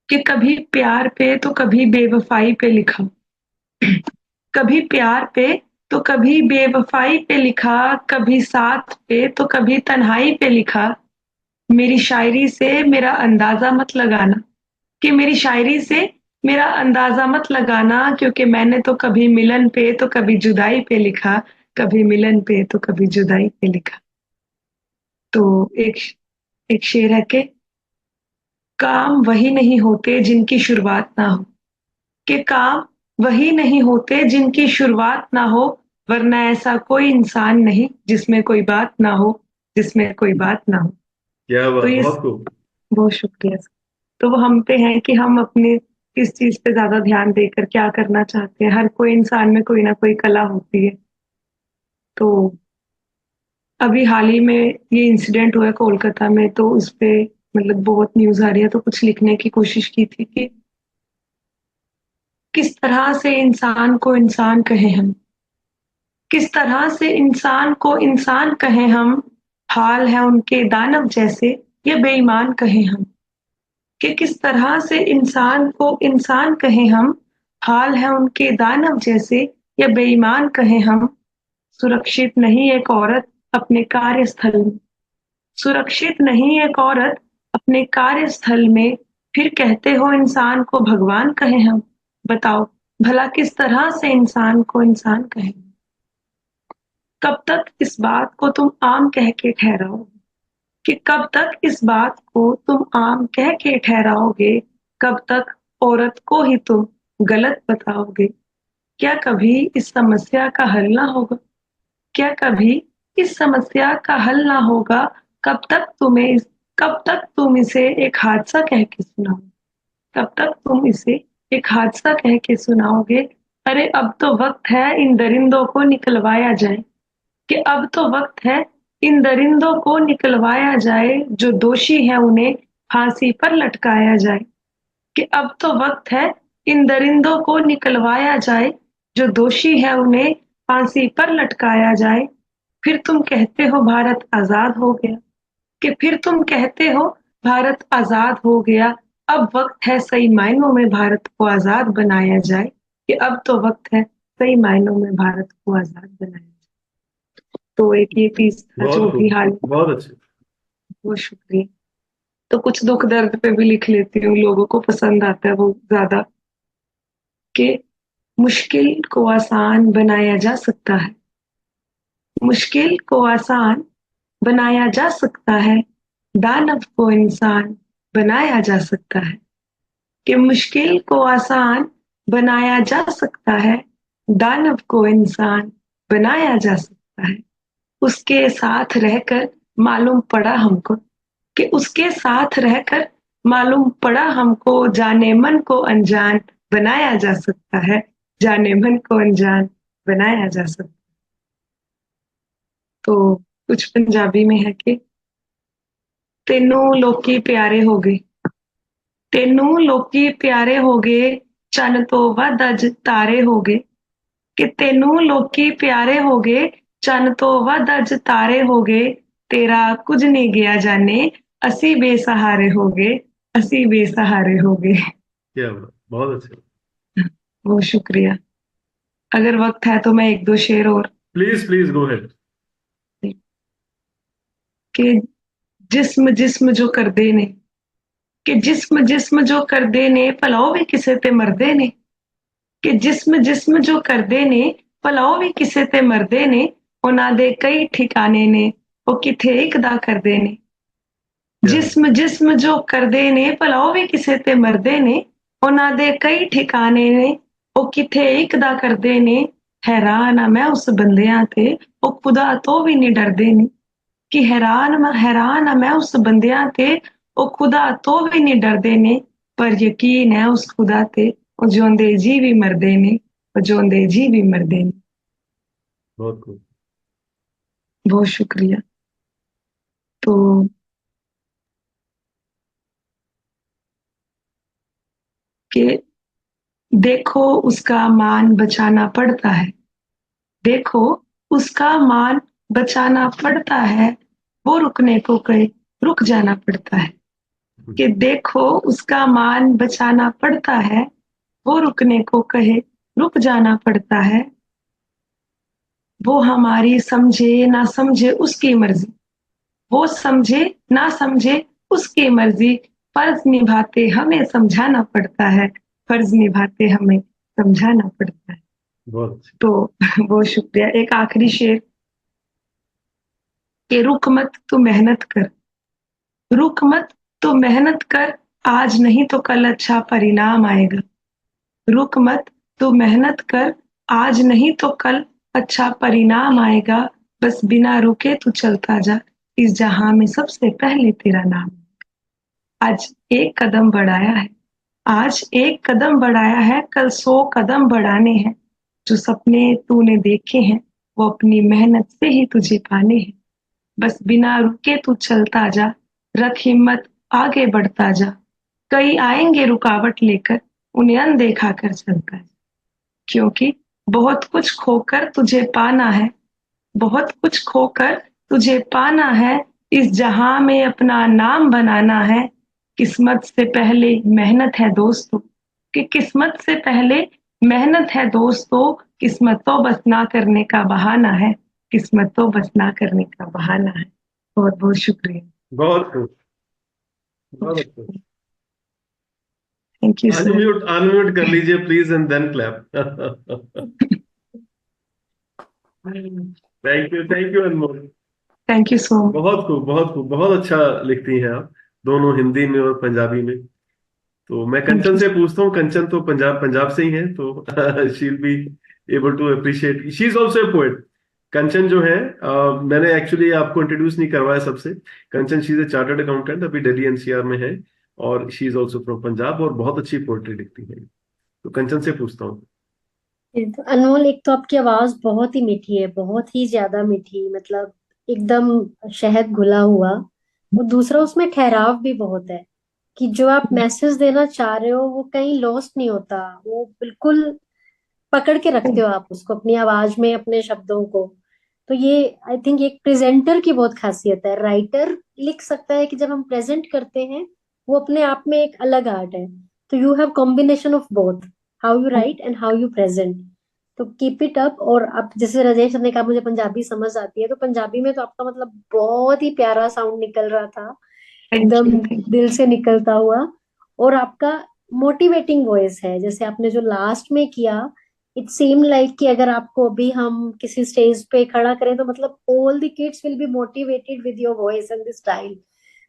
कि कभी प्यार पे तो कभी बेवफाई पे लिखा, कभी प्यार पे तो कभी बेवफाई पे लिखा, कभी साथ पे तो कभी तन्हाई पे लिखा। मेरी शायरी से मेरा अंदाजा मत लगाना, कि मेरी शायरी से मेरा अंदाजा मत लगाना, क्योंकि मैंने तो कभी मिलन पे तो कभी जुदाई पे लिखा, कभी मिलन पे तो कभी जुदाई पे लिखा। तो एक एक शेर है कि काम वही नहीं होते जिनकी शुरुआत ना हो, कि काम वही नहीं होते जिनकी शुरुआत ना हो, वरना ऐसा कोई इंसान नहीं जिसमें कोई बात ना हो, जिसमें कोई बात ना हो। क्या तो बात, ये बहुत खूब। बहुत शुक्रिया। तो वो हम पे है कि हम अपने किस चीज पे ज्यादा ध्यान देकर क्या करना चाहते हैं। हर कोई इंसान में कोई ना कोई कला होती है। तो अभी हाल ही में ये इंसिडेंट हुआ है कोलकाता में, तो उस पे मतलब बहुत न्यूज आ रही है, तो कुछ लिखने की कोशिश की थी कि किस तरह से इंसान को इंसान कहें हम, किस तरह से इंसान को इंसान कहें हम, हाल है उनके दानव जैसे ये बेईमान कहें हम, कि किस तरह से इंसान को इंसान कहें हम, हाल है उनके दानव जैसे या बेईमान कहें हम। सुरक्षित नहीं एक औरत अपने कार्यस्थल में, सुरक्षित नहीं एक औरत अपने कार्यस्थल में, फिर कहते हो इंसान को भगवान कहें हम। बताओ भला किस तरह से इंसान को इंसान कहें। कब तक इस बात को तुम आम कह के ठहराओगे, कि कब तक इस बात को तुम आम कह के ठहराओगे, कब तक औरत को ही तुम गलत बताओगे। क्या कभी इस समस्या का हल ना होगा, क्या कभी इस समस्या का हल ना होगा। कब तक तुम इसे एक हादसा कह के सुनाओ, कब तक तुम इसे एक हादसा कह के सुनाओगे। अरे अब तो वक्त है इन दरिंदों को निकलवाया जाए, कि अब तो वक्त है इन दरिंदों को निकलवाया जाए, जो दोषी है उन्हें फांसी पर लटकाया जाए। कि अब तो वक्त है इन दरिंदों को निकलवाया जाए, जो दोषी है उन्हें फांसी पर लटकाया जाए। फिर तुम कहते हो भारत आजाद हो गया, कि फिर तुम कहते हो भारत आजाद हो गया। अब वक्त है सही मायनों में भारत को आजाद बनाया जाए, कि अब तो वक्त है सही मायनों में भारत को आजाद बनाया जाए। तो एक ये पीस था जो बहुत भी खूब, हाल। बहुत अच्छे। वो शुक्रिया। तो कुछ दुख दर्द पे भी लिख लेती हूँ, लोगों को पसंद आता है वो ज्यादा। कि मुश्किल को आसान बनाया जा सकता है, मुश्किल को आसान बनाया जा सकता है, दानव को इंसान बनाया जा सकता है। कि मुश्किल को आसान बनाया जा सकता है, दानव को इंसान बनाया जा सकता है। उसके साथ रहकर मालूम पड़ा हमको, कि उसके साथ रहकर मालूम पड़ा हमको, जाने मन को अनजान बनाया जा सकता है, जाने मन को अनजान बनाया जा सकता है। तो कुछ पंजाबी में है कि तेनू लोकी प्यारे हो गए, तेनू लोकी प्यारे हो गए, चन तो वध अज तारे हो गए। कि तेनू लोकी प्यारे हो गए, चन तो वध अज तारे हो गए। तेरा कुछ नहीं गया जाने, असी बेसहारे हो गए, असी बेसहारे हो गए। क्या बात, बहुत अच्छे। बहुत शुक्रिया। अगर वक्त है तो मैं एक दो शेर और। Please please go head. कि जिस्म जिस्म जो कर दे ने, कि जिस्म जिस्म जो कर दे ने, भला ਉਹ भी किसे ते मरदे ने। कि जिस्म जिस्म जो ਕਰਦੇ ਨੇ ਭਲਾ ਉਹ ਵੀ ਕਿਸੇ ਤੇ ਮਰਦੇ ਨੇ। ਉਹਨਾਂ ਦੇ ਕਈ ਠਿਕਾਣੇ ਨੇ, ਉਹ ਕਿਥੇ ਇੱਕ ਦਾ ਕਰਦੇ ਨੇ। क्या बात। जिस्म जिस्म जो ਕਰਦੇ ਨੇ ਭਲਾ ਉਹ ਵੀ ਕਿਸੇ ਤੇ ਮਰਦੇ ਨੇ। ਉਹਨਾਂ ਦੇ ਕਈ ਠਿਕਾਣੇ ਨੇ, ਉਹ ਕਿਥੇ ਇੱਕ ਦਾ ਕਰਦੇ ਨੇ। हैरान आ मैं उस बंदियां ते, ਉਹ खुदा तो भी नहीं डरदे ने। कि हैरान आ मैं उस बंदियां ते, ਉਹ खुदा तो भी नहीं डरदे ने। पर यकीन है उस खुदा ते, ਉਹ ਜਿਉਂਦੇ जी भी मरदे ने, ਉਹ ਜਿਉਂਦੇ जी भी मरदे ने। बहुत खूब। बहुत शुक्रिया। तो कि देखो उसका मान बचाना पड़ता है, देखो उसका मान बचाना पड़ता है। वो रुकने को कहे रुक जाना पड़ता है। कि देखो उसका मान बचाना पड़ता है, वो रुकने को कहे रुक जाना पड़ता है, वो हमारी समझे ना समझे उसकी मर्जी, वो समझे ना समझे उसकी मर्जी, फर्ज निभाते हमें समझाना पड़ता है, फर्ज निभाते हमें समझाना पड़ता है। बहुत अच्छी। तो बहुत शुक्रिया। एक आखिरी शेर कि रुक मत तू मेहनत कर, रुक मत तो मेहनत कर, आज नहीं तो कल अच्छा परिणाम आएगा। रुक मत तो मेहनत कर, आज नहीं तो कल अच्छा परिणाम आएगा। बस बिना रुके तू चलता जा, इस जहां में सबसे पहले तेरा नाम। आज एक कदम बढ़ाया है, आज एक कदम बढ़ाया है, कल 100 कदम बढ़ाने हैं। जो सपने तूने देखे हैं वो अपनी मेहनत से ही तुझे पाने हैं। बस बिना रुके तू चलता जा, रख हिम्मत आगे बढ़ता जा। कई आएंगे रुकावट लेकर, उन्हें अनदेखा कर चलता जा। क्योंकि बहुत कुछ खोकर तुझे पाना है, बहुत कुछ खोकर तुझे पाना है, इस जहां में अपना नाम बनाना है। किस्मत से पहले मेहनत है दोस्तों, कि किस्मत से पहले मेहनत है दोस्तों, किस्मत तो बस ना करने का बहाना है, किस्मत तो बस ना करने का बहाना है। बहुत बहुत शुक्रिया। बहुत खूब। बहुत अच्छा। Thank you sir. Unmute unmute कर लीजिए please and then clap. Thank you Anmol. Thank you so much. बहुत खूब, बहुत खूब, बहुत अच्छा लिखती हैं आप, दोनों हिंदी में और पंजाबी में। तो मैं थैंक कंचन यू। से पूछता हूँ, कंचन तो पंजाब पंजाब से ही है, तो she'll be able to appreciate, she is also a poet. Kanchan जो है, मैंने एक्चुअली आपको इंट्रोड्यूस नहीं करवाया सबसे। Kanchan she is a chartered accountant, अभी दिल्ली एनसीआर में है, और she is also from Punjab, और बहुत अच्छी पोएट्री लिखती है। तो कंचन से पूछता हूँ। ये तो अनमोल, एक तो आपकी आवाज बहुत ही मीठी है, बहुत ही ज्यादा मीठी, मतलब एकदम शहद घुला हुआ। और दूसरा, उसमें ठहराव भी बहुत है कि जो आप मैसेज देना चाह रहे हो वो कहीं लॉस्ट नहीं होता, वो बिल्कुल पकड़ के रखते हो आप उसको अपनी आवाज में, अपने शब्दों को। तो ये आई थिंक एक प्रेजेंटर की बहुत खासियत है। राइटर लिख सकता है कि जब हम प्रेजेंट करते हैं वो अपने आप में एक अलग आर्ट है। तो you have combination of both, how you right and how you present. तो कीप इट अप। और आप जैसे राजेश सर ने कहा मुझे पंजाबी समझ आती है, तो पंजाबी में तो आपका मतलब बहुत ही प्यारा साउंड निकल रहा था, थैंक एकदम यू। थैंक दिल से निकलता हुआ। और आपका मोटिवेटिंग वॉइस है, जैसे आपने जो लास्ट में किया, इट सीम लाइक कि अगर आपको अभी हम किसी स्टेज पे खड़ा करें तो मतलब all the kids will be motivated with your voice and this style.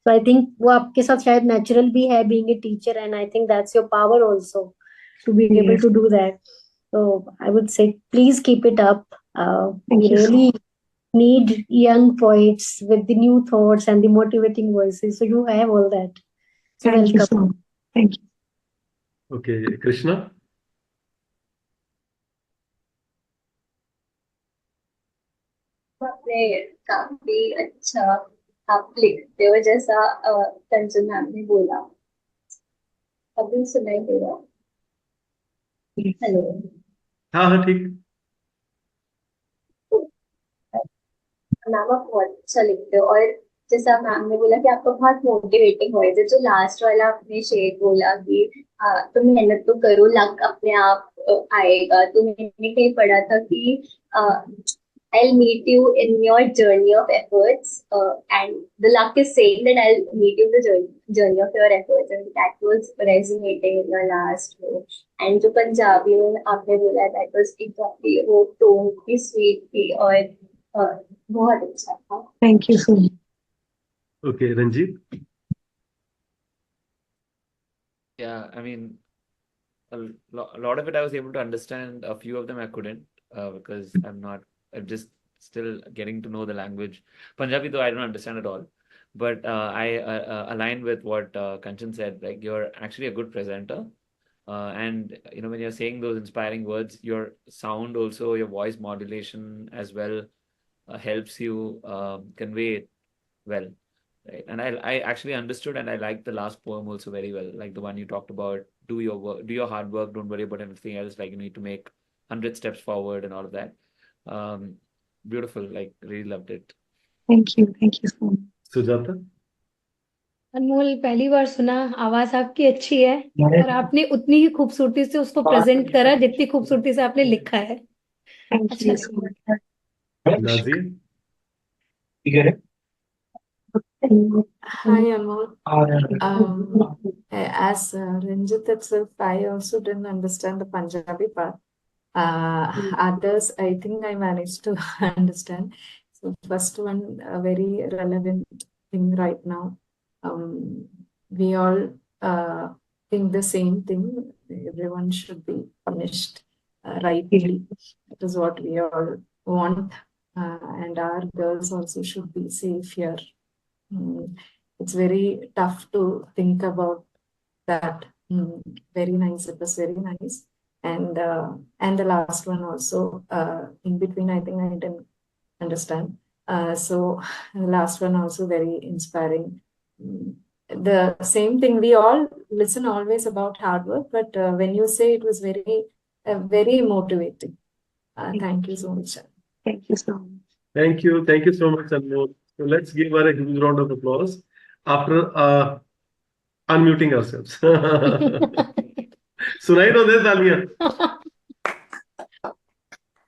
तो आई थिंक वो आपके साथ शायद नेचुरल भी है, being a teacher, and I think that's your power also to be you. Able yes. To do that. So I would say please keep it up. We thank you so really need young poets with the new thoughts and the motivating voices. So you have all that. So thank you welcome. So much. Thank you. Okay, Krishna. आपने काफी अच्छा आप लिखते हो, जैसा कंचन ma'am ने बोला। अभी सुनाई दे रहा? हेलो। हाँ हाँ, ठीक। मैम आप बहुत अच्छा लिखते हो, और जैसा मैम ने बोला कि आपका बहुत मोटिवेटिंग वॉइस है। जो लास्ट वाला आपने शेर बोला कि तुम मेहनत तो करो, लक अपने आप आएगा। तो मैंने कहीं पढ़ा था कि I'll meet you in your journey of efforts, and the luck is saying that I'll meet you in the journey of your efforts, and that was resonating in your last word. And जो पंजाबी में आपने बोला, that was exactly वो tone भी sweet थी, और बहुत अच्छा था। Thank you so much. Okay, Ranjit. Yeah, I mean, a lot of it I was able to understand. A few of them I couldn't, because I'm just still getting to know the language. Punjabi, though, I don't understand at all. But I align with what Kanchan said. Like, you're actually a good presenter. And, when you're saying those inspiring words, your sound also, your voice modulation as well, helps you convey it well. Right. And I actually understood, and I liked the last poem also very well. Like the one you talked about, do your work, do your hard work, don't worry about anything else. Like, you need to make 100 steps forward and all of that. Beautiful. Like, really loved it. Thank you. Thank you so much. Sujata. अनमोल, पहली बार सुना। आवाज आपकी अच्छी है और आपने उतनी ही खूबसूरती से उसको प्रेजेंट करा जितनी खूबसूरती से आपने लिखा है। थैंक अच्छा यू लगा। So much. Nazia Hi, Anmol. As Ranjit itself, I also didn't understand the Punjabi part. Others, I think I managed to understand. So first one, a very relevant thing right now. We all think the same thing. Everyone should be punished rightly. That is what we all want. And our girls also should be safe here. It's very tough to think about that. Very nice. It was very nice. And the last one also, in between, I think I didn't understand. So the last one also very inspiring. The same thing, we all listen always about hard work, but when you say it was very motivating. Thank you so much. Thank you so much. thank you so much Anmol. So let's give her a huge round of applause after unmuting ourselves. सुनाई तो दे तालियां